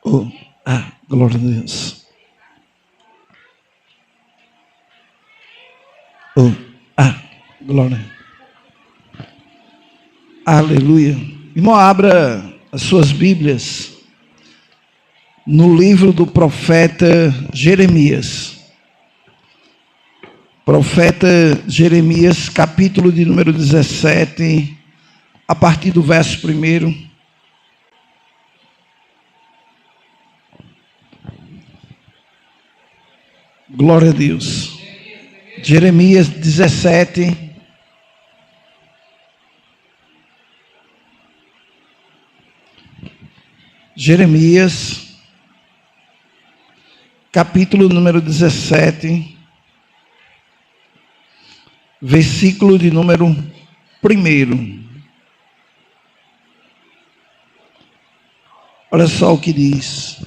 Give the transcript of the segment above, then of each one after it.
Oh, glória a Deus. Oh, glória. Aleluia. Irmão, abra as suas Bíblias no livro do profeta Jeremias. Profeta Jeremias, capítulo de número 17, a partir do verso 1. Glória a Deus. Jeremias 17. Jeremias, capítulo número 17, versículo de número 1. Olha só o que diz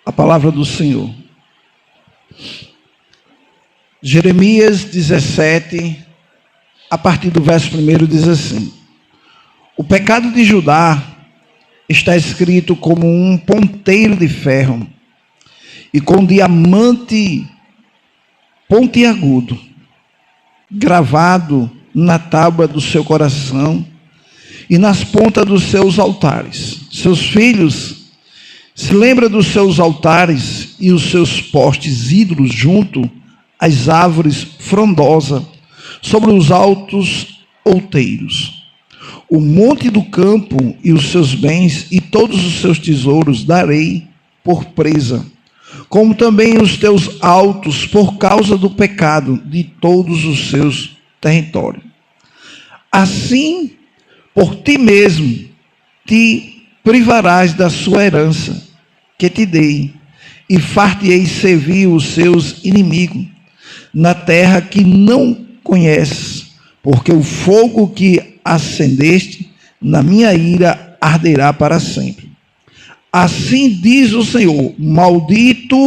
a palavra do Senhor. Jeremias 17, a partir do verso 1, diz assim: o pecado de Judá está escrito como um ponteiro de ferro e com diamante pontiagudo, gravado na tábua do seu coração e nas pontas dos seus altares. Seus filhos se lembram dos seus altares e os seus postes ídolos junto às árvores frondosas, sobre os altos outeiros. O monte do campo e os seus bens e todos os seus tesouros darei por presa, como também os teus altos por causa do pecado de todos os seus territórios. Assim, por ti mesmo te privarás da sua herança que te dei, e far-te-ei servir os seus inimigos na terra que não conheces, porque o fogo que acendeste na minha ira arderá para sempre. Assim diz o Senhor: maldito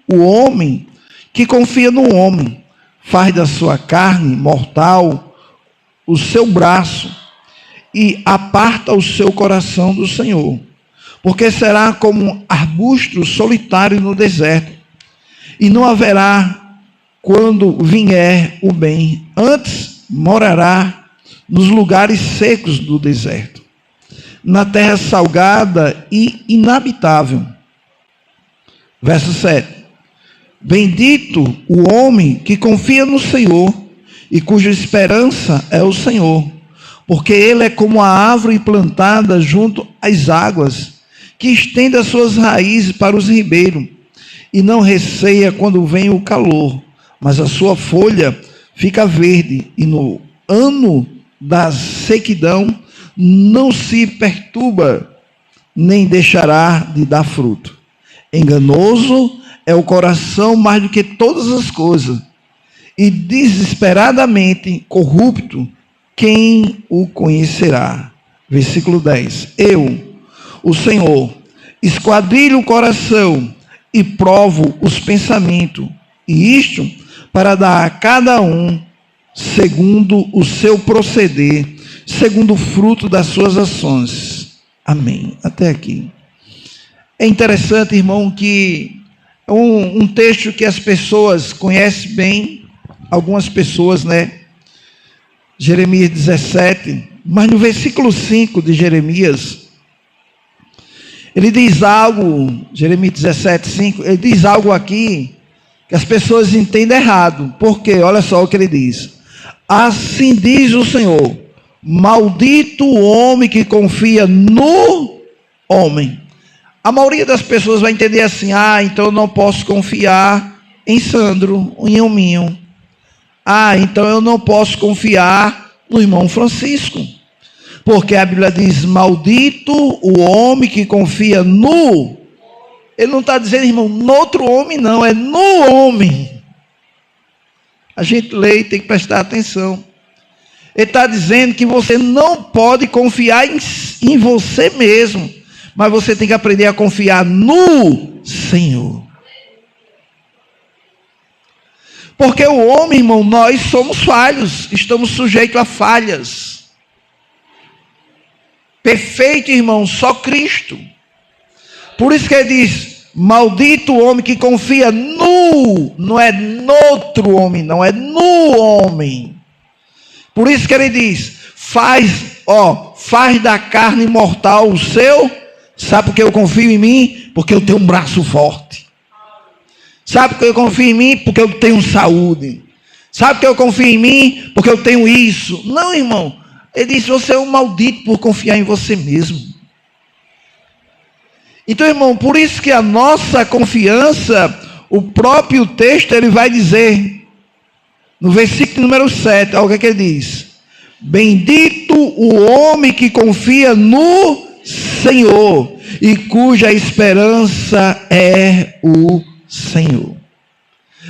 o homem que confia no homem, faz da sua carne mortal o seu braço e aparta o seu coração do Senhor, porque será como um arbusto solitário no deserto, e não haverá quando vier o bem, antes morará nos lugares secos do deserto, na terra salgada e inabitável. Verso 7. Bendito o homem que confia no Senhor e cuja esperança é o Senhor, porque ele é como a árvore plantada junto às águas, que estende as suas raízes para os ribeiros, e não receia quando vem o calor, mas a sua folha fica verde, e no ano da sequidão não se perturba, nem deixará de dar fruto. Enganoso é o coração mais do que todas as coisas, e desesperadamente corrupto, quem o conhecerá? Versículo 10. Eu, o Senhor, esquadrilho o coração e provo os pensamentos, e isto para dar a cada um segundo o seu proceder, segundo o fruto das suas ações. Amém. Até aqui. É interessante, irmão, que é um texto que as pessoas conhecem bem, algumas pessoas, né? Jeremias 17, mas no versículo 5 de Jeremias, ele diz algo, Jeremias 17, 5, ele diz algo aqui que as pessoas entendem errado. Porque olha só o que ele diz: assim diz o Senhor, maldito o homem que confia no homem. A maioria das pessoas vai entender assim: então eu não posso confiar em Sandro, em Elminho. Então eu não posso confiar no irmão Francisco, porque a Bíblia diz: maldito o homem que confia no. Ele não está dizendo, irmão, no outro homem, não, é no homem. A gente lê e tem que prestar atenção. Ele está dizendo que você não pode confiar em você mesmo, mas você tem que aprender a confiar no Senhor. Porque o homem, irmão, nós somos falhos, estamos sujeitos a falhas. Perfeito, irmão, só Cristo. Por isso que ele diz: maldito o homem que confia no, não é noutro homem, não é no homem. Por isso que ele diz: faz da carne mortal o seu. Sabe por que eu confio em mim? Porque eu tenho um braço forte. Sabe por que eu confio em mim? Porque eu tenho saúde. Sabe por que eu confio em mim? Porque eu tenho isso. Não, irmão. Ele diz: você é um maldito por confiar em você mesmo. Então, irmão, por isso que a nossa confiança, o próprio texto, ele vai dizer, no versículo número 7, olha o que ele diz: bendito o homem que confia no Senhor e cuja esperança é o Senhor.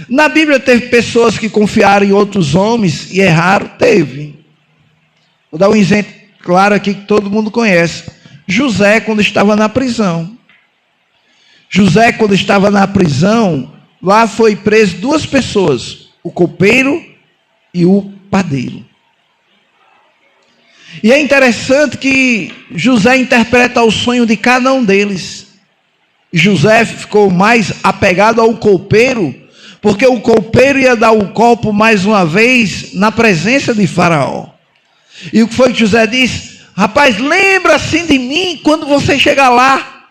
Na Bíblia teve pessoas que confiaram em outros homens e erraram? Teve. Vou dar um exemplo claro aqui que todo mundo conhece. José, quando estava na prisão. José, quando estava na prisão, lá foi preso duas pessoas, o copeiro e o padeiro. E é interessante que José interpreta o sonho de cada um deles. José ficou mais apegado ao copeiro, porque o copeiro ia dar o copo mais uma vez na presença de Faraó. E o que foi que José disse? Rapaz, lembra assim de mim quando você chegar lá.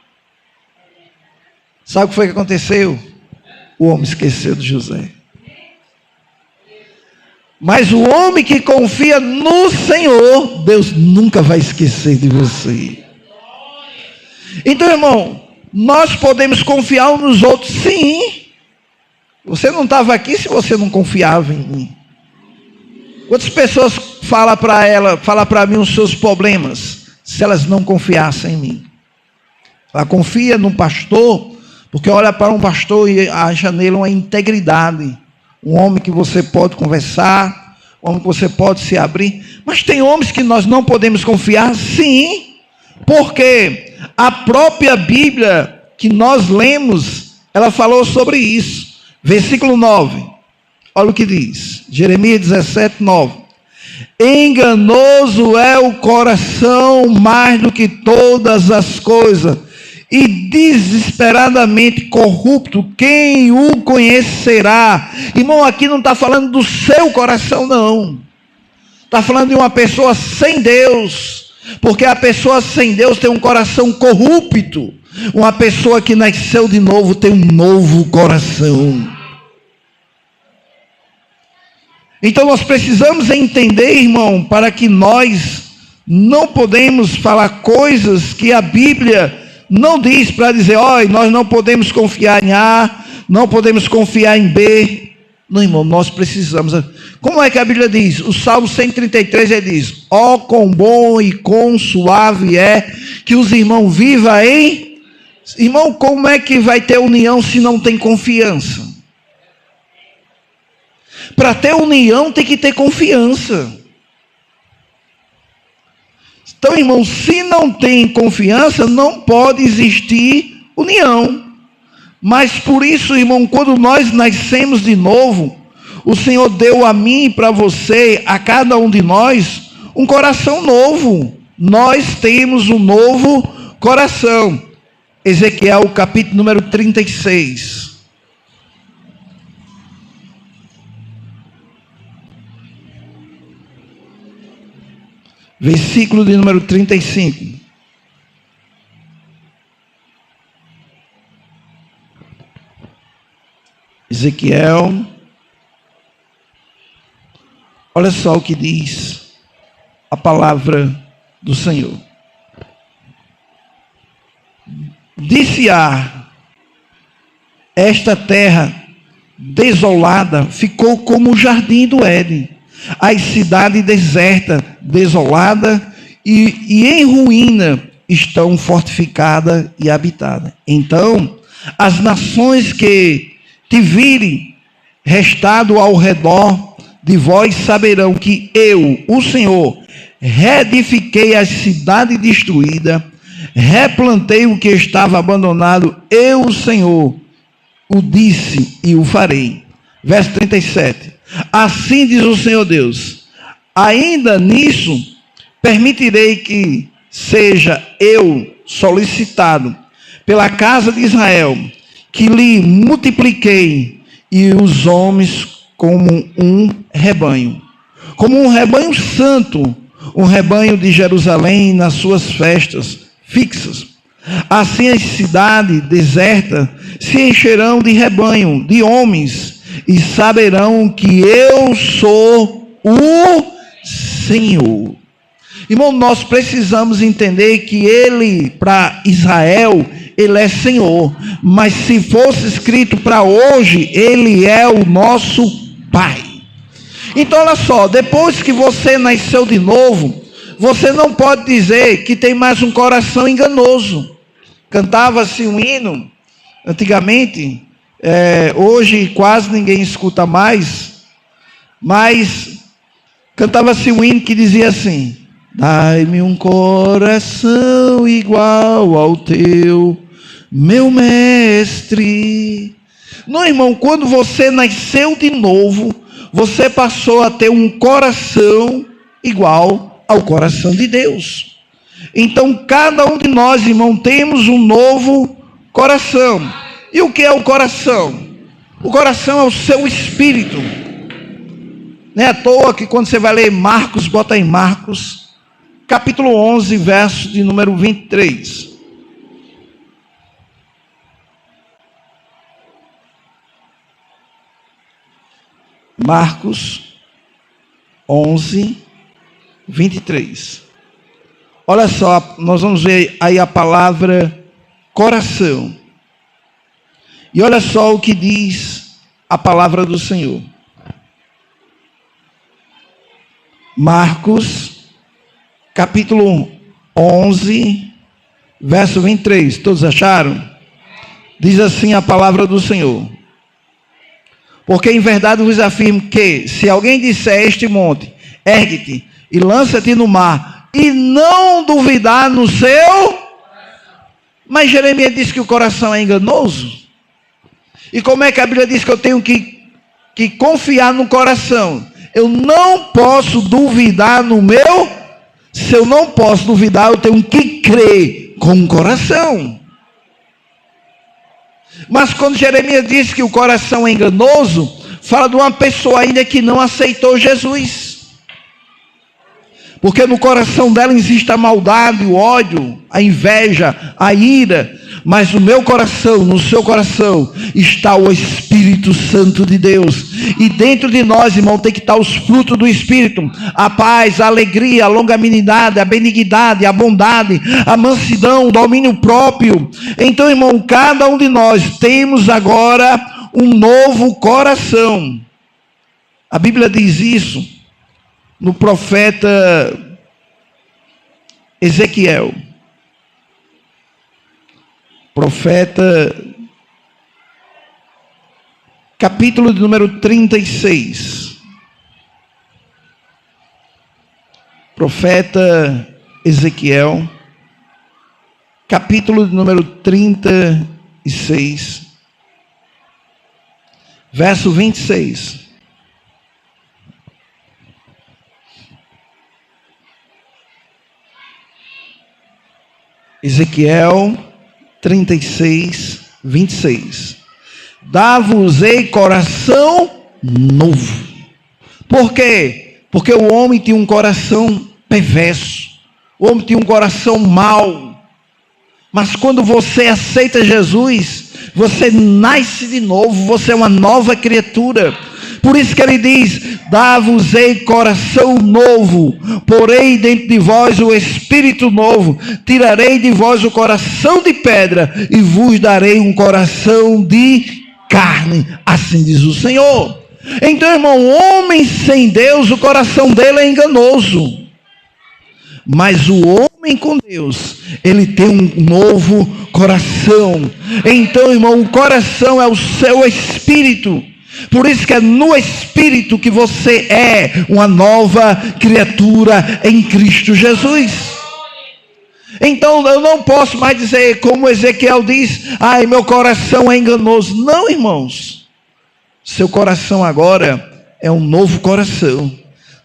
Sabe o que foi que aconteceu? O homem esqueceu de José. Mas o homem que confia no Senhor, Deus nunca vai esquecer de você. Então, irmão, nós podemos confiar uns nos outros, sim. Você não estava aqui se você não confiava em mim. Quantas pessoas falam para mim os seus problemas, se elas não confiassem em mim? Ela confia no pastor, porque olha para um pastor e acha nele uma integridade. Um homem que você pode conversar, um homem que você pode se abrir. Mas tem homens que nós não podemos confiar, sim. Porque a própria Bíblia que nós lemos, ela falou sobre isso. Versículo 9. Olha o que diz. Jeremias 17, 9. Enganoso é o coração mais do que todas as coisas, e desesperadamente corrupto, quem o conhecerá? Irmão, aqui não está falando do seu coração, não. Está falando de uma pessoa sem Deus, porque a pessoa sem Deus tem um coração corrupto. Uma pessoa que nasceu de novo tem um novo coração. Então nós precisamos entender, irmão, para que nós não podemos falar coisas que a Bíblia não diz, para dizer: olha, nós não podemos confiar em A, não podemos confiar em B. Não, irmão, nós precisamos. Como é que a Bíblia diz? O Salmo 133, ele diz: ó, quão bom e quão suave é que os irmãos vivam em... Irmão, como é que vai ter união se não tem confiança? Para ter união tem que ter confiança. Então, irmão, se não tem confiança, não pode existir união. Mas por isso, irmão, quando nós nascemos de novo, o Senhor deu a mim e para você, a cada um de nós, um coração novo. Nós temos um novo coração. Ezequiel, capítulo número 36. Versículo de número 35. Ezequiel, olha só o que diz a palavra do Senhor. Disse-a: esta terra desolada ficou como o jardim do Éden, a cidade deserta, desolada e em ruína estão fortificada e habitada. Então, as nações que te virem restado ao redor de vós saberão que eu, o Senhor, reedifiquei a cidade destruída, replantei o que estava abandonado, eu, o Senhor, o disse e o farei. Verso 37. Assim diz o Senhor Deus: ainda nisso permitirei que seja eu solicitado pela casa de Israel, que lhe multipliquei, e os homens como um rebanho santo, um rebanho de Jerusalém nas suas festas fixas. Assim as cidades desertas se encherão de rebanho, de homens, e saberão que eu sou o Senhor. Irmão, nós precisamos entender que ele, para Israel, ele é Senhor, mas se fosse escrito para hoje, ele é o nosso Pai. Então olha só, depois que você nasceu de novo, você não pode dizer que tem mais um coração enganoso. Cantava-se um hino, antigamente, hoje quase ninguém escuta mais, mas cantava-se um hino que dizia assim: dai-me um coração igual ao teu, meu mestre. Não, irmão, quando você nasceu de novo, você passou a ter um coração igual ao coração de Deus. Então, cada um de nós, irmão, temos um novo coração. E o que é o coração? O coração é o seu espírito. Não é à toa que quando você vai ler Marcos, bota em Marcos, capítulo 11, verso de número 23. Marcos 11, 23. Olha só, nós vamos ver aí a palavra coração. E olha só o que diz a palavra do Senhor. Marcos, capítulo 11, verso 23. Todos acharam? Diz assim a palavra do Senhor: porque em verdade vos afirmo que, se alguém disser a este monte, ergue-te e lança-te no mar, e não duvidar no seu... Mas Jeremias disse que o coração é enganoso. E como é que a Bíblia diz que eu tenho que confiar no coração? Eu não posso duvidar no meu... Se eu não posso duvidar, eu tenho que crer com o coração. Mas quando Jeremias diz que o coração é enganoso, fala de uma pessoa ainda que não aceitou Jesus. Porque no coração dela existe a maldade, o ódio, a inveja, a ira. Mas no meu coração, no seu coração, está o Espírito Santo de Deus. E dentro de nós, irmão, tem que estar os frutos do Espírito: a paz, a alegria, a longanimidade, a benignidade, a bondade, a mansidão, o domínio próprio. Então, irmão, cada um de nós temos agora um novo coração. A Bíblia diz isso no profeta Ezequiel. Profeta, capítulo de número 36. Profeta Ezequiel, capítulo de número 36, verso 26. Ezequiel 36, 26. Dá-vos-ei coração novo. Por quê? Porque o homem tinha um coração perverso. O homem tinha um coração mau. Mas quando você aceita Jesus, você nasce de novo, você é uma nova criatura. Por isso que ele diz: dá-vos-ei coração novo, porei dentro de vós o espírito novo, tirarei de vós o coração de pedra e vos darei um coração de carne, assim diz o Senhor. Então, irmão, o homem sem Deus, o coração dele é enganoso. Mas o homem com Deus, ele tem um novo coração. Então, irmão, o coração é o seu espírito. Por isso que é no Espírito que você é uma nova criatura em Cristo Jesus. Então eu não posso mais dizer como Ezequiel diz: ai, meu coração é enganoso. Não, irmãos. Seu coração agora é um novo coração.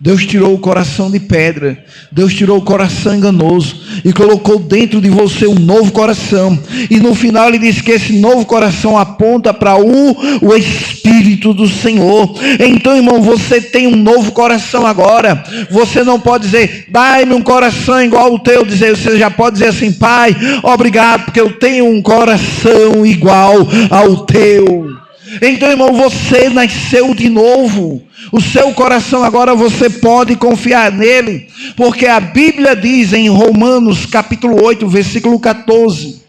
Deus tirou o coração de pedra, Deus tirou o coração enganoso e colocou dentro de você um novo coração. E no final ele diz que esse novo coração aponta para o Espírito do Senhor. Então, irmão, você tem um novo coração agora. Você não pode dizer, dai-me um coração igual ao teu. Você já pode dizer assim, Pai, obrigado, porque eu tenho um coração igual ao teu. Então, irmão, você nasceu de novo. O seu coração agora você pode confiar nele, porque a Bíblia diz em Romanos capítulo 8, versículo 14.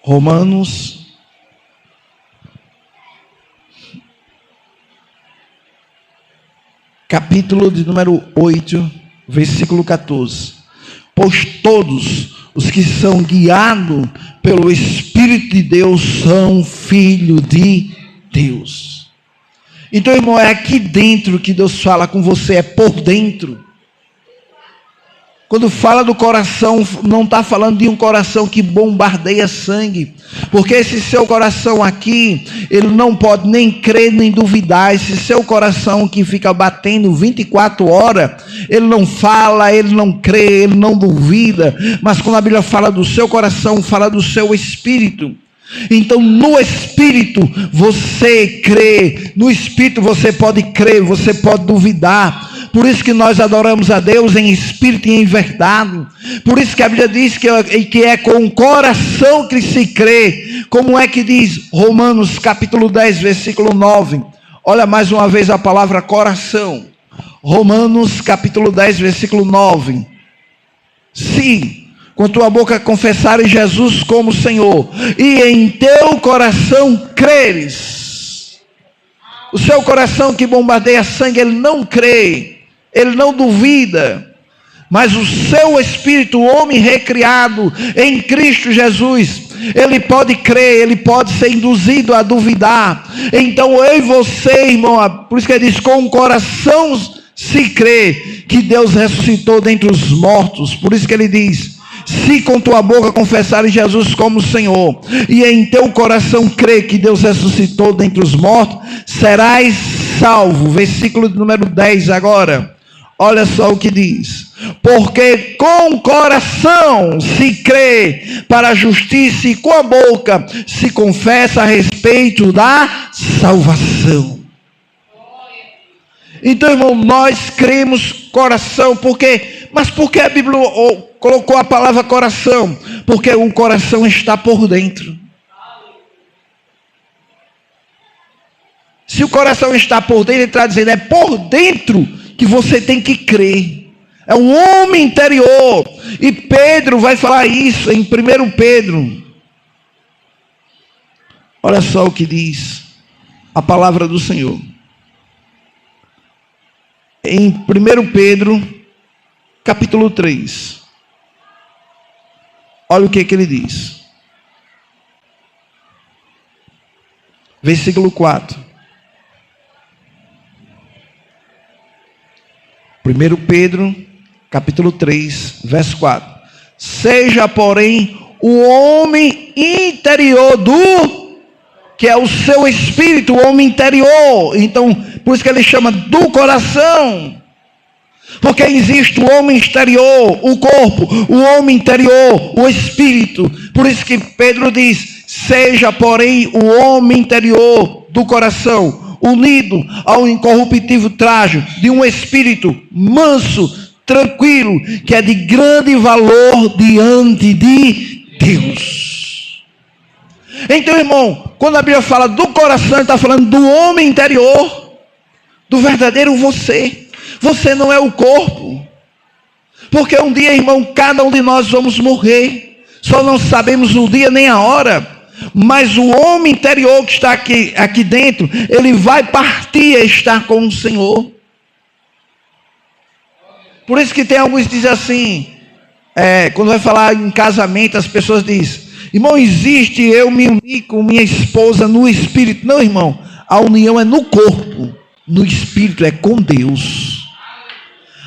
Romanos capítulo de número 8, versículo 14. Pois todos os que são guiados pelo Espírito de Deus são filhos de Deus. Então, irmão, é aqui dentro que Deus fala com você, é por dentro. Quando fala do coração, não está falando de um coração que bombardeia sangue, porque esse seu coração aqui, ele não pode nem crer nem duvidar. Esse seu coração que fica batendo 24 horas, ele não fala, ele não crê, ele não duvida. Mas quando a Bíblia fala do seu coração, fala do seu espírito. Então no Espírito você crê, no Espírito você pode crer, você pode duvidar. Por isso que nós adoramos a Deus em espírito e em verdade. Por isso que a Bíblia diz que é com o coração que se crê. Como é que diz Romanos capítulo 10, versículo 9? Olha mais uma vez a palavra coração. Romanos capítulo 10, versículo 9. Se com tua boca confessares Jesus como Senhor, e em teu coração creres. O seu coração que bombardeia sangue, ele não crê. Ele não duvida, mas o seu espírito, o homem recriado em Cristo Jesus, ele pode crer, ele pode ser induzido a duvidar. Então eu e você, irmão, por isso que ele diz, com o coração se crê que Deus ressuscitou dentre os mortos. Por isso que ele diz, se com tua boca confessares Jesus como Senhor, e em teu coração crê que Deus ressuscitou dentre os mortos, serás salvo. Versículo número 10 agora. Olha só o que diz. Porque com o coração se crê para a justiça e com a boca se confessa a respeito da salvação. Então, irmão, nós cremos coração, mas por que a Bíblia colocou a palavra coração? Porque o coração está por dentro. Se o coração está por dentro, ele está dizendo, é por dentro que você tem que crer. É um homem interior. E Pedro vai falar isso em 1 Pedro. Olha só o que diz a palavra do Senhor. Em 1 Pedro, capítulo 3. Olha o que ele diz. Versículo 4. 1 Pedro, capítulo 3, verso 4. Seja, porém, o homem interior que é o seu espírito, o homem interior. Então, por isso que ele chama do coração. Porque existe o homem exterior, o corpo, o homem interior, o espírito. Por isso que Pedro diz, seja, porém, o homem interior do coração, unido ao incorruptível trajo de um espírito manso, tranquilo, que é de grande valor diante de Deus. Então, irmão, quando a Bíblia fala do coração, está falando do homem interior, do verdadeiro você. Você não é o corpo. Porque um dia, irmão, cada um de nós vamos morrer. Só não sabemos o dia nem a hora. Mas o homem interior que está aqui dentro, ele vai partir e estar com o Senhor. Por isso que tem alguns que dizem assim, quando vai falar em casamento, as pessoas dizem, irmão, existe eu me unir com minha esposa no espírito. Não, irmão, a união é no corpo, no espírito é com Deus.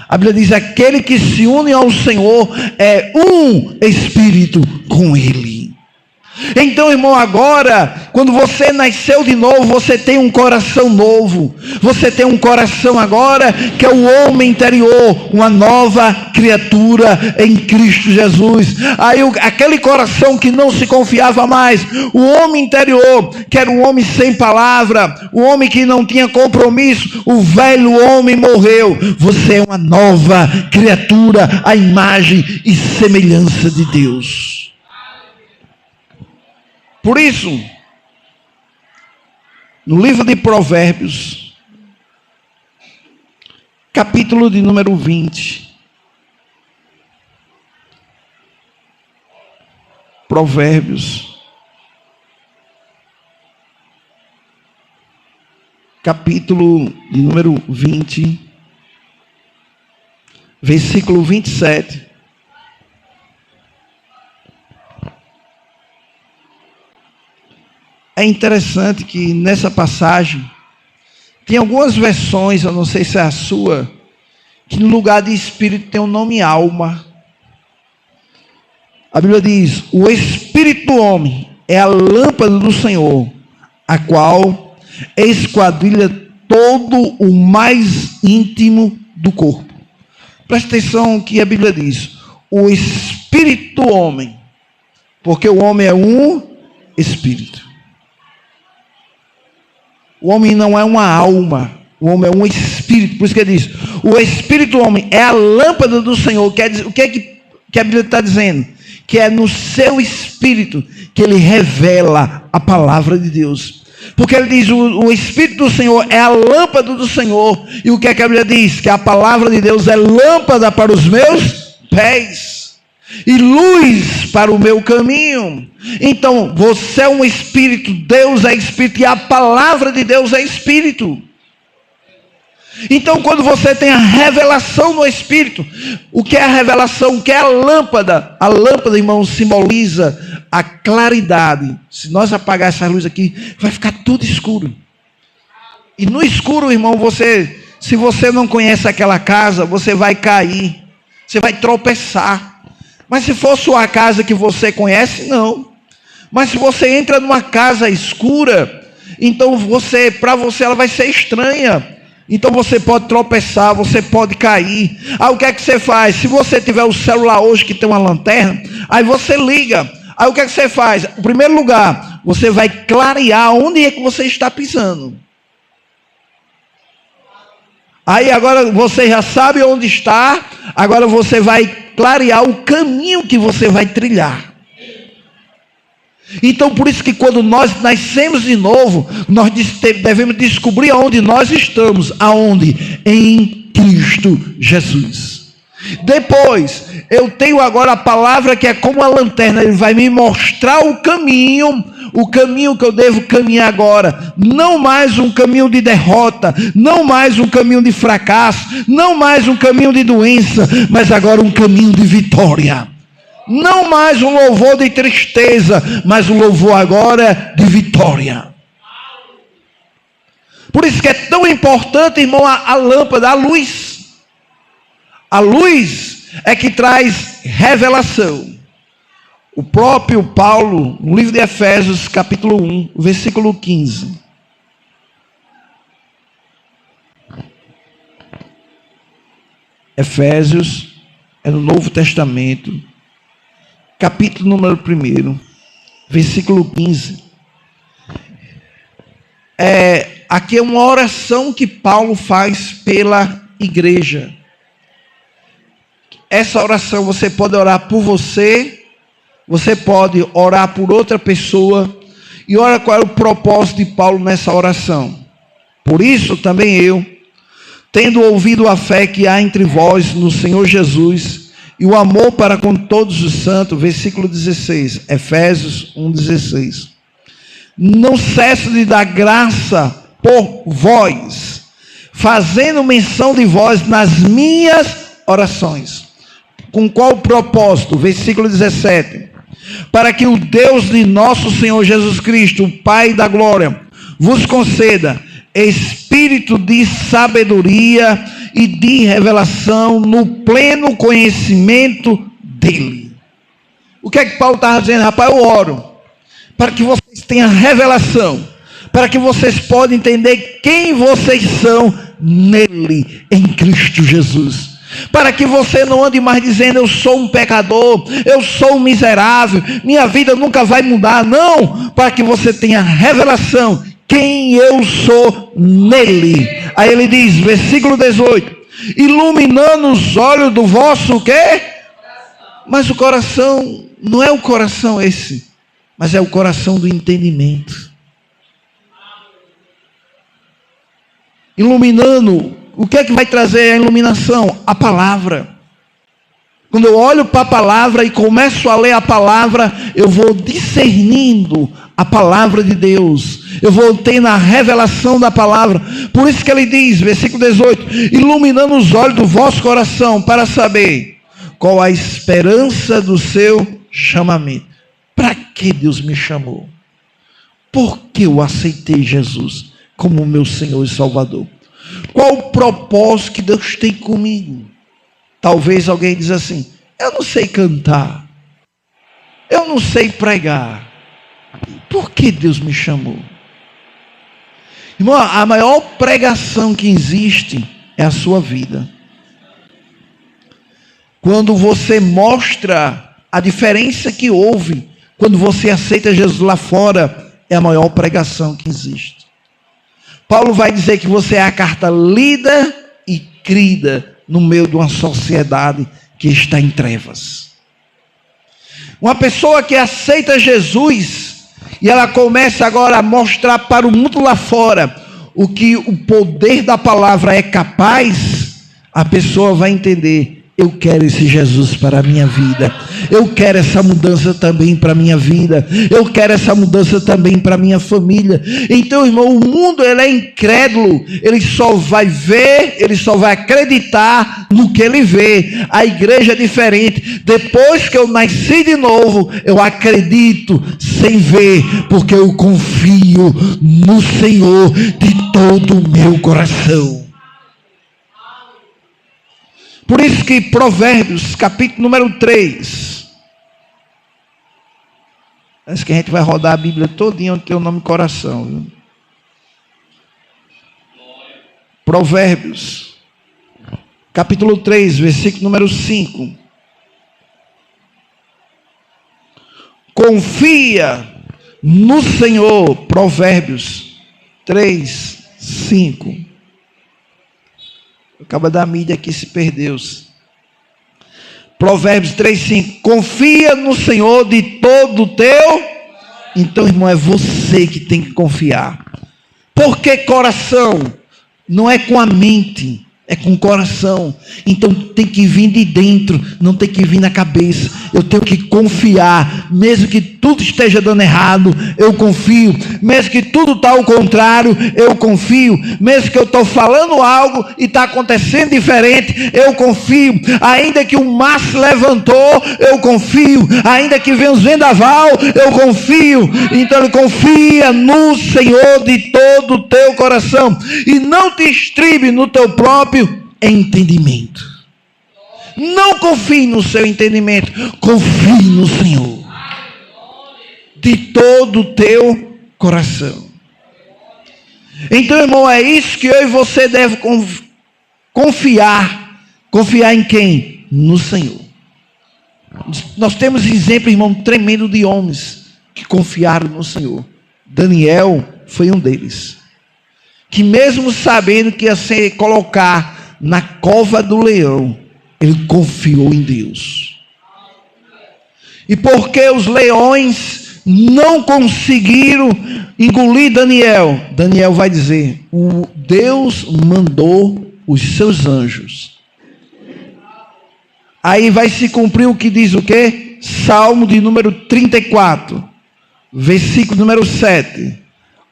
A Bíblia diz, aquele que se une ao Senhor é um espírito com Ele. Então, irmão, agora, Quando você nasceu de novo, você tem um coração novo. Você tem um coração agora que é o homem interior, uma nova criatura em Cristo Jesus. Aí aquele coração que não se confiava mais, o homem interior, que era um homem sem palavra, o homem que não tinha compromisso, o velho homem morreu. Você é uma nova criatura, à imagem e semelhança de Deus. Por isso, no livro de Provérbios, capítulo de número 20, Provérbios, capítulo de número 20, versículo 27. É interessante que nessa passagem, tem algumas versões, eu não sei se é a sua, que no lugar de espírito tem o nome alma. A Bíblia diz: o espírito do homem é a lâmpada do Senhor, a qual esquadrilha todo o mais íntimo do corpo. Presta atenção que a Bíblia diz: o espírito do homem, porque o homem é um espírito. O homem não é uma alma, o homem é um espírito. Por isso que ele diz: o espírito do homem é a lâmpada do Senhor. Quer dizer, o que é que a Bíblia está dizendo? Que é no seu espírito que ele revela a palavra de Deus. Porque ele diz: o espírito do Senhor é a lâmpada do Senhor. E o que é que a Bíblia diz? Que a palavra de Deus é lâmpada para os meus pés e luz para o meu caminho. Então, você é um espírito, Deus é espírito, e a palavra de Deus é espírito. Então, quando você tem a revelação no espírito, o que é a revelação? O que é a lâmpada? A lâmpada, irmão, simboliza a claridade. Se nós apagar essa luz aqui, vai ficar tudo escuro. E no escuro, irmão, se você não conhece aquela casa, você vai cair, você vai tropeçar. Mas se for sua casa que você conhece, não. Mas se você entra numa casa escura, então para você ela vai ser estranha. Então você pode tropeçar, você pode cair. Aí o que é que você faz? Se você tiver o celular hoje que tem uma lanterna, aí você liga. Aí o que é que você faz? Em primeiro lugar, você vai clarear onde é que você está pisando. Aí agora você já sabe onde está, agora você vai clarear o caminho que você vai trilhar. Então por isso que quando nós nascemos de novo, nós devemos descobrir aonde nós estamos. Aonde? Em Cristo Jesus. Depois, eu tenho agora a palavra que é como a lanterna, ele vai me mostrar o caminho que eu devo caminhar agora. Não mais um caminho de derrota, não mais um caminho de fracasso, não mais um caminho de doença, mas agora um caminho de vitória. Não mais um louvor de tristeza, mas um louvor agora de vitória. Por isso que é tão importante, irmão, a lâmpada, a luz. A luz é que traz revelação. O próprio Paulo, no livro de Efésios, capítulo 1, versículo 15. Efésios, é no Novo Testamento, capítulo número 1, versículo 15. Aqui é uma oração que Paulo faz pela igreja. Essa oração você pode orar por você pode orar por outra pessoa. E olha qual é o propósito de Paulo nessa oração. Por isso também eu, tendo ouvido a fé que há entre vós no Senhor Jesus, e o amor para com todos os santos, versículo 16, Efésios 1,16. Não cesso de dar graça por vós, fazendo menção de vós nas minhas orações. Com qual propósito? Versículo 17. Para que o Deus de nosso Senhor Jesus Cristo, o Pai da glória, vos conceda espírito de sabedoria e de revelação no pleno conhecimento dele. O que é que Paulo estava dizendo? Rapaz, eu oro para que vocês tenham revelação, para que vocês possam entender quem vocês são nele, em Cristo Jesus. Para que você não ande mais dizendo: eu sou um pecador, eu sou um miserável, minha vida nunca vai mudar. Não, para que você tenha revelação, quem eu sou nele. Aí ele diz, versículo 18: iluminando os olhos do vosso quê? Mas o coração, não é o coração esse, mas é o coração do entendimento. Iluminando, o que é que vai trazer a iluminação? A palavra. Quando eu olho para a palavra e começo a ler a palavra, eu vou discernindo a palavra de Deus. Eu vou tendo a revelação da palavra. Por isso que ele diz, versículo 18: iluminando os olhos do vosso coração, para saber qual a esperança do seu chamamento. Para que Deus me chamou? Por que eu aceitei Jesus como meu Senhor e Salvador? Qual o propósito que Deus tem comigo? Talvez alguém diz assim: eu não sei cantar, eu não sei pregar. Por que Deus me chamou? Irmão, a maior pregação que existe é a sua vida. Quando você mostra a diferença que houve, quando você aceita Jesus lá fora, é a maior pregação que existe. Paulo vai dizer que você é a carta lida e crida no meio de uma sociedade que está em trevas. Uma pessoa que aceita Jesus e ela começa agora a mostrar para o mundo lá fora o que o poder da palavra é capaz, a pessoa vai entender: eu quero esse Jesus para a minha vida. Eu quero essa mudança também para a minha vida. Eu quero essa mudança também para a minha família. Então, irmão, o mundo ele é incrédulo. Ele só vai ver, ele só vai acreditar no que ele vê. A igreja é diferente. Depois que eu nasci de novo, eu acredito sem ver, porque eu confio no Senhor de todo o meu coração. Por isso que Provérbios, capítulo número 3. Acho que a gente vai rodar a Bíblia todinha onde tem o nome coração. Viu? Provérbios, capítulo 3, versículo número 5. Confia no Senhor. Provérbios 3, 5. Acaba da mídia aqui se perdeu. Provérbios 3:5. Confia no Senhor de todo o teu. Então, irmão, é você que tem que confiar. Porque coração não é com a mente, é com o coração. Então tem que vir de dentro, não tem que vir na cabeça. Eu tenho que confiar, mesmo que tudo esteja dando errado, eu confio. Mesmo que tudo está ao contrário, eu confio. Mesmo que eu estou falando algo e está acontecendo diferente, eu confio. Ainda que o mar se levantou, eu confio. Ainda que venha os vendaval, eu confio. Então ele confia no Senhor de todo o teu coração e não te estribe no teu próprio entendimento. Não confie no seu entendimento, confie no Senhor de todo o teu coração. Então, irmão, é isso que eu e você deve confiar. Confiar em quem? No Senhor. Nós temos exemplo, irmão, tremendo de homens que confiaram no Senhor. Daniel foi um deles, que mesmo sabendo que ia ser colocar na cova do leão, ele confiou em Deus. E porque os leões não conseguiram engolir Daniel, Daniel vai dizer: o Deus mandou os seus anjos. Aí vai se cumprir o que diz o quê? Salmo de número 34, versículo número 7.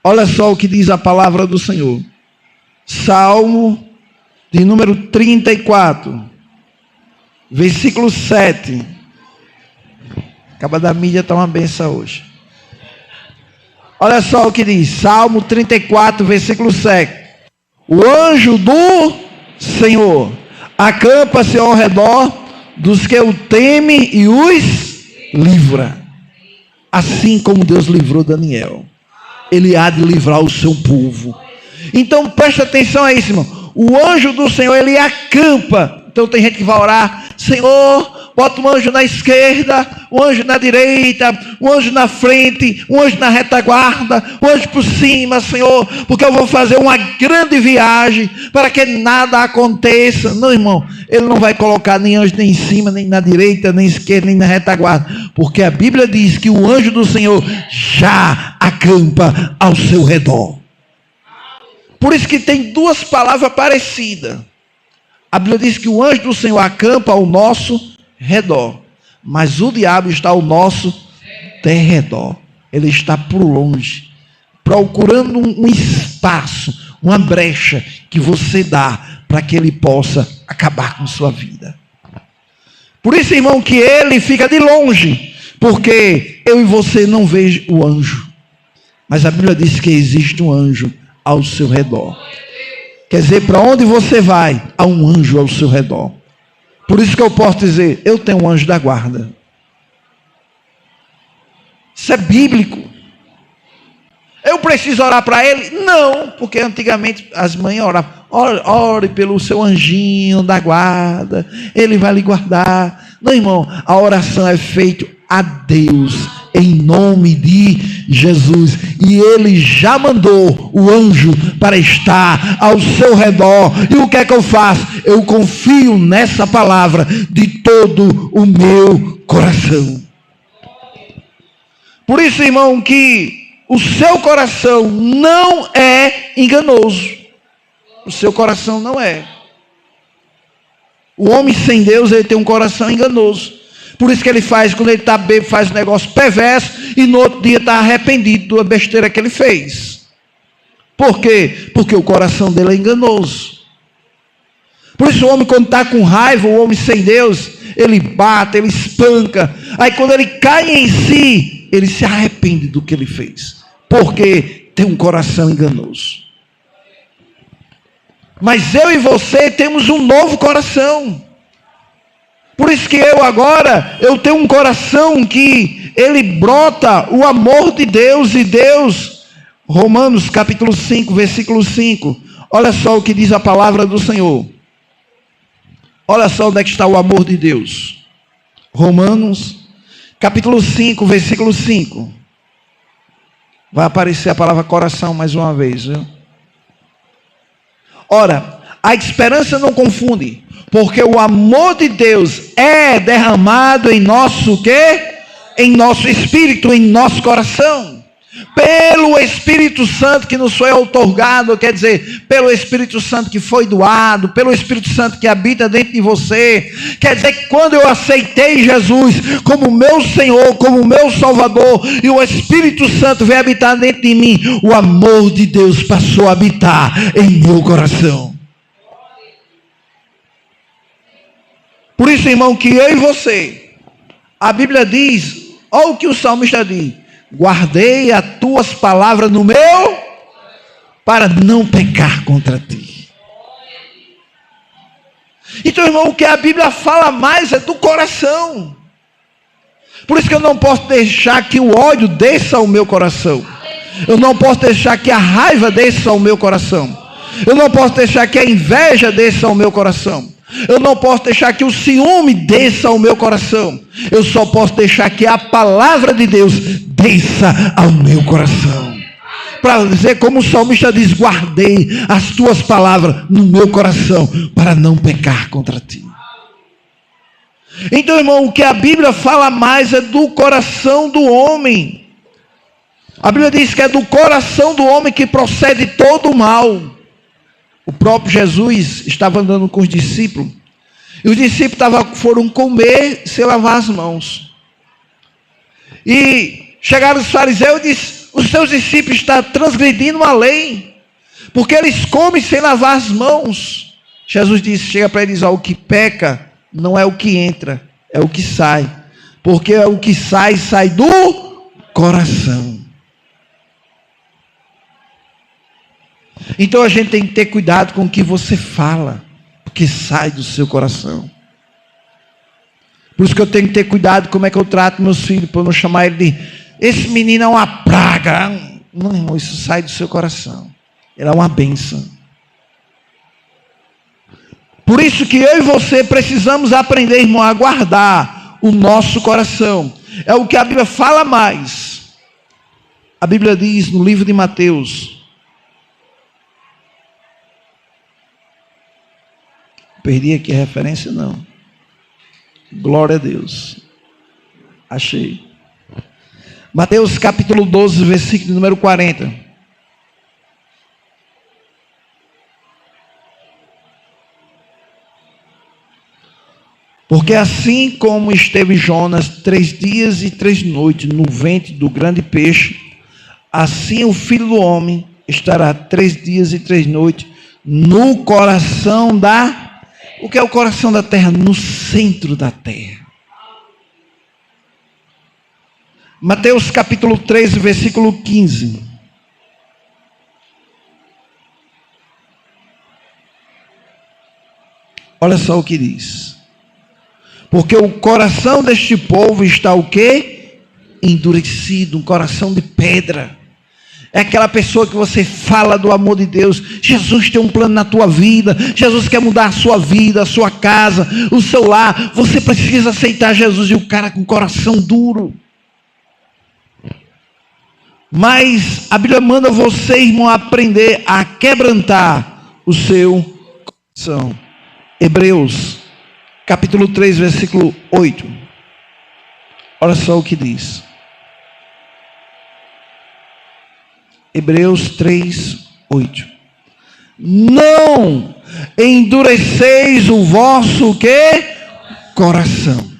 Olha só o que diz a palavra do Senhor. Salmo de número 34, versículo 7. Acaba da mídia, está uma benção hoje. Olha só o que diz. Salmo 34, versículo 7. O anjo do Senhor acampa-se ao redor dos que o temem e os livra. assim como Deus livrou Daniel, Ele há de livrar o seu povo. Então presta atenção a isso, irmão. O anjo do Senhor, ele acampa. Então tem gente que vai orar: Senhor, bota um anjo na esquerda, um anjo na direita, um anjo na frente, um anjo na retaguarda, um anjo por cima, Senhor, porque eu vou fazer uma grande viagem para que nada aconteça. Não, irmão, ele não vai colocar nem anjo nem em cima, nem na direita, nem na esquerda, nem na retaguarda, porque a Bíblia diz que o anjo do Senhor já acampa ao seu redor. Por isso que tem duas palavras parecidas. A Bíblia diz que o anjo do Senhor acampa ao nosso redor, mas o diabo está ao nosso derredor. Ele está por longe, procurando um espaço, uma brecha que você dá para que ele possa acabar com sua vida. Por isso, irmão, que ele fica de longe, porque eu e você não vemos o anjo, mas a Bíblia diz que existe um anjo ao seu redor. Quer dizer, para onde você vai, há um anjo ao seu redor. Por isso que eu posso dizer, eu tenho um anjo da guarda. Isso é bíblico. Eu preciso orar para ele? Não, porque antigamente as mães oravam: ore pelo seu anjinho da guarda, ele vai lhe guardar. Não, irmão, a oração é feita a Deus, em nome de Jesus, e ele já mandou o anjo para estar ao seu redor. E o que é que eu faço? Eu confio nessa palavra de todo o meu coração. Por isso, irmão, que o seu coração não é enganoso. O seu coração não é. O homem sem Deus, ele tem um coração enganoso. Por isso que ele faz, quando ele está bêbado, faz um negócio perverso, e no outro dia está arrependido da besteira que ele fez. Por quê? Porque o coração dele é enganoso. Por isso o homem, quando está com raiva, o homem sem Deus, ele bate, ele espanca. Aí quando ele cai em si, ele se arrepende do que ele fez. Porque tem um coração enganoso. Mas eu e você temos um novo coração. Por isso que eu tenho um coração que ele brota o amor de Deus, e Deus, Romanos capítulo 5, versículo 5, olha só o que diz a palavra do Senhor. Olha só onde é que está o amor de Deus. Romanos capítulo 5, versículo 5. Vai aparecer a palavra coração mais uma vez, viu? Ora, a esperança não confunde, porque o amor de Deus é derramado em nosso quê? Em nosso espírito, em nosso coração. Pelo Espírito Santo que nos foi outorgado, quer dizer, pelo Espírito Santo que foi doado, pelo Espírito Santo que habita dentro de você. Quer dizer que quando eu aceitei Jesus como meu Senhor, como meu Salvador, e o Espírito Santo veio habitar dentro de mim, o amor de Deus passou a habitar em meu coração. Por isso, irmão, que eu e você, a Bíblia diz, olha o que o salmista diz: guardei as tuas palavras no meu, para não pecar contra ti. Então, irmão, o que a Bíblia fala mais é do coração. Por isso que eu não posso deixar que o ódio desça ao meu coração. Eu não posso deixar que a raiva desça ao meu coração. Eu não posso deixar que a inveja desça ao meu coração. Eu não posso deixar que o ciúme desça ao meu coração. Eu só posso deixar que a palavra de Deus desça ao meu coração. Para dizer, como o salmista diz: guardei as tuas palavras no meu coração, para não pecar contra ti. Então, irmão, o que a Bíblia fala mais é do coração do homem. A Bíblia diz que é do coração do homem que procede todo o mal. O próprio Jesus estava andando com os discípulos, e os discípulos foram comer sem lavar as mãos. E chegaram os fariseus e disseram: os seus discípulos estão transgredindo a lei, porque eles comem sem lavar as mãos. Jesus disse, chega para eles: o que peca não é o que entra, é o que sai, porque o que sai do coração. Então a gente tem que ter cuidado com o que você fala, porque sai do seu coração. Por isso que eu tenho que ter cuidado como é que eu trato meus filhos, para eu não chamar eles esse menino é uma praga. Não, irmão, isso sai do seu coração. Ele é uma bênção. Por isso que eu e você precisamos aprender, irmão, a guardar o nosso coração. É o que a Bíblia fala mais. A Bíblia diz no livro de Mateus. Perdi aqui a referência, não. Glória a Deus. Achei. Mateus capítulo 12, versículo número 40. Porque assim como esteve Jonas 3 dias e 3 noites no ventre do grande peixe, assim o Filho do Homem estará 3 dias e 3 noites no coração da... O que é o coração da terra? No centro da terra. Mateus capítulo 13, versículo 15. Olha só o que diz. Porque o coração deste povo está o quê? Endurecido, um coração de pedra. É aquela pessoa que você fala do amor de Deus. Jesus tem um plano na tua vida. Jesus quer mudar a sua vida, a sua casa, o seu lar. Você precisa aceitar Jesus. E o cara com coração duro. Mas a Bíblia manda você, irmão, aprender a quebrantar o seu coração. Hebreus, capítulo 3, versículo 8. Olha só o que diz. Hebreus 3, 8. Não endureceis o vosso quê? Coração.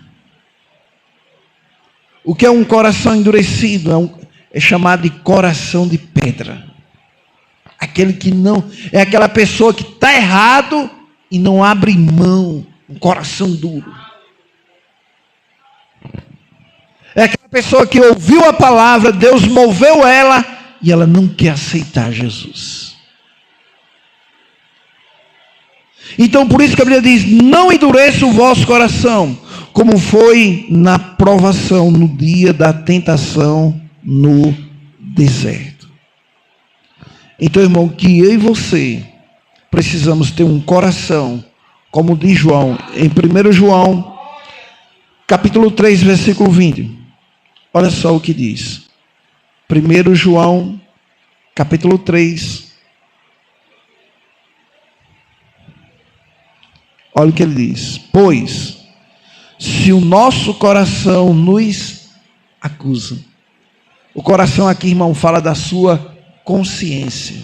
O que é um coração endurecido? É chamado de coração de pedra. Aquele que não... É aquela pessoa que está errado e não abre mão. Um coração duro. É aquela pessoa que ouviu a palavra, Deus moveu ela e ela não quer aceitar Jesus. Então por isso que a Bíblia diz, não endureça o vosso coração, como foi na provação, no dia da tentação no deserto. Então, irmão, que eu e você precisamos ter um coração, como diz João, em 1 João, capítulo 3, versículo 20. Olha só o que diz. 1 João, capítulo 3. Olha o que ele diz. Pois, se o nosso coração nos acusa. O coração aqui, irmão, fala da sua consciência.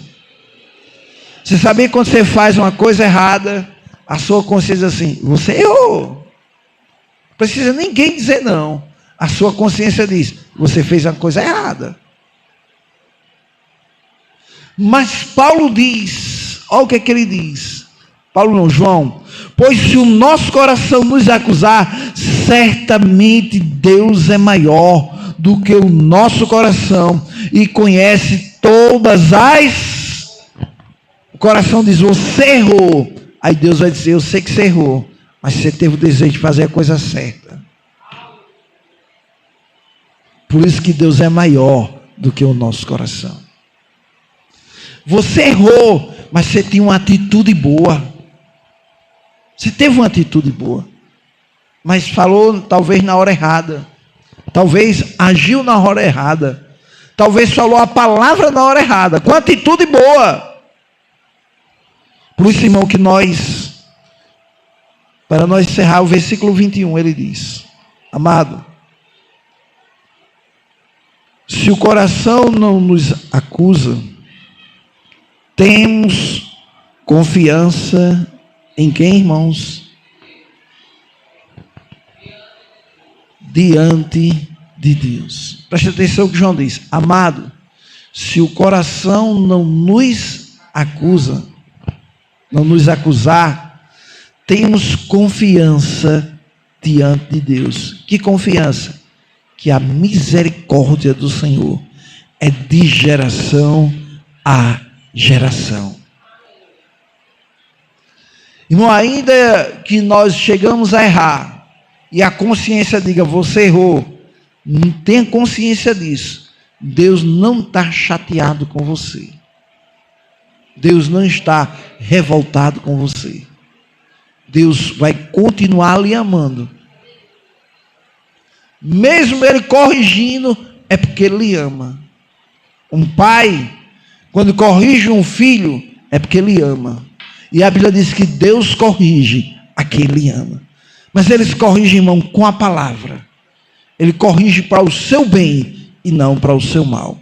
Você sabia que quando você faz uma coisa errada, a sua consciência diz assim, você errou. Não precisa ninguém dizer não. A sua consciência diz, você fez uma coisa errada. Mas Paulo diz, olha o que é que ele diz. Paulo não, João. Pois se o nosso coração nos acusar, certamente Deus é maior do que o nosso coração e conhece todas as... O coração diz, você errou. Aí Deus vai dizer, eu sei que você errou, mas você teve o desejo de fazer a coisa certa. Por isso que Deus é maior do que o nosso coração. Você errou, mas você tinha uma atitude boa. Você teve uma atitude boa, mas falou talvez na hora errada. Talvez agiu na hora errada. Talvez falou a palavra na hora errada, com atitude boa. Por isso, irmão, que nós, para nós encerrar o versículo 21, ele diz, amado, se o coração não nos acusa, temos confiança em quem, irmãos? Diante de Deus. Preste atenção no que João diz. Amado, se o coração não nos acusa, não nos acusar, temos confiança diante de Deus. Que confiança? Que a misericórdia do Senhor é de geração a geração. Irmão, ainda que nós chegamos a errar, e a consciência diga, você errou, Tenha consciência disso. Deus não está chateado com você. Deus não está revoltado com você. Deus vai continuar lhe amando. Mesmo Ele corrigindo, é porque Ele lhe ama. Um pai, quando corrige um filho, é porque Ele ama. E a Bíblia diz que Deus corrige a quem Ele ama. Mas Ele corrige, irmão, com a palavra. Ele corrige para o seu bem e não para o seu mal.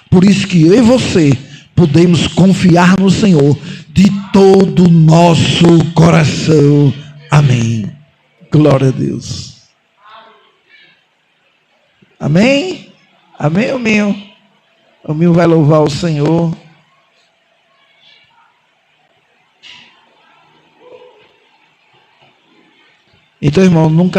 Por isso que eu e você podemos confiar no Senhor de todo o nosso coração. Amém. Glória a Deus. Amém? Amém, o meu? O meu vai louvar o Senhor. Então, irmão, nunca